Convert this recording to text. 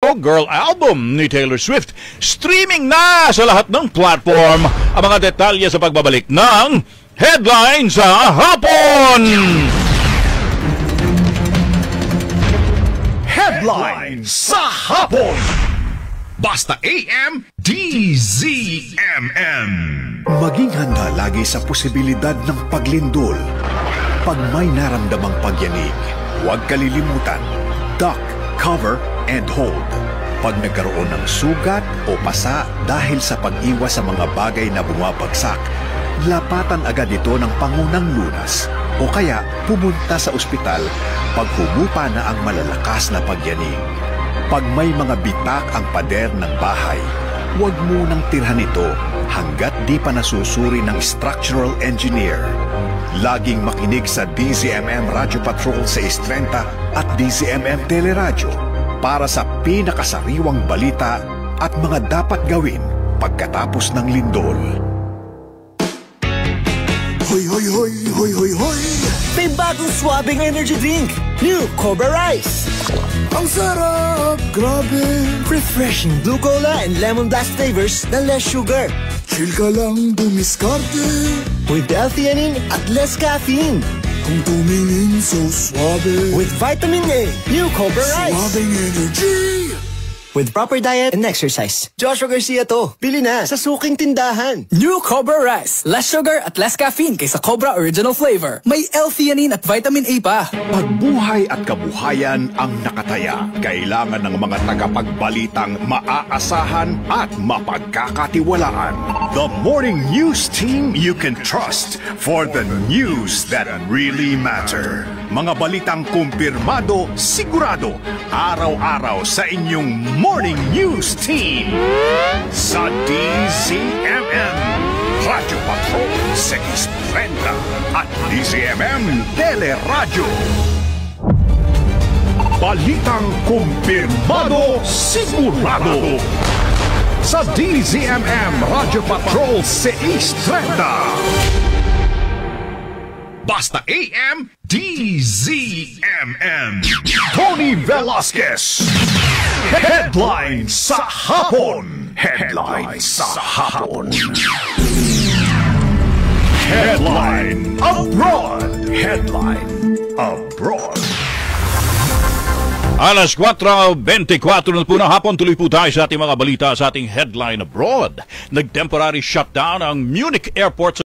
Showgirl album ni Taylor Swift. Streaming na sa lahat ng platform. Ang mga detalye sa pagbabalik ng Headline sa Hapon! Headline sa Hapon! Basta AM, DZMM. Maging handa lagi sa posibilidad ng paglindol. Pag may naramdamang pagyanig, huwag kalilimutan. Duck, cover, and hold. Pag nagkaroon ng sugat o pasa dahil sa pag-iwas sa mga bagay na bumabagsak, lapatan agad ito ng pangunang lunas o kaya pumunta sa ospital pag humupa na ang malalakas na pagyanig. Pag may mga bitak ang pader ng bahay, huwag munang tirhan ito hanggat di pa nasusuri ng structural engineer. Laging makinig sa DZMM Radio Patrol sa 630 at DZMM Teleradyo para sa pinakasariwang balita at mga dapat gawin pagkatapos ng lindol. Hoy, hoy, hoy, hoy, hoy, hoy! May bagong swabing energy drink! New Cobra Rice! Ang sarap! Grabe! Refreshing blue cola and lemon blast flavors na less sugar. Chill ka lang dumiskarte. With L-theanine at less caffeine. Kung tumingin so suabe. With vitamin A, New Cobra Rice. Swabing energy! With proper diet and exercise. Joshua Garcia to. Bili na sa suking tindahan. New Cobra Rice. Less sugar at less caffeine kaysa Cobra Original Flavor. May L-theanine at vitamin A pa. Pagbuhay at kabuhayan ang nakataya. Kailangan ng mga tagapagbalitang maaasahan at mapagkakatiwalaan. The morning news team you can trust for the news that really matter. Mga balitang kumpirmado, sigurado, araw-araw sa inyong morning news team. Sa DZMM, Radio Patrol 630 at DZMM Teleradyo. Balitang kumpirmado, sigurado. Sa DZMM Radio Patrol 630. Basta AM, DZMM. Tony Velasquez. Headline sa Hapon. Headline sa Hapon. Headline abroad. Headline abroad. Alas 4:24 na po ng hapon, tuloy po tayo sa ating mga balita sa ating Headline Abroad. Nag-temporary shutdown ang Munich Airport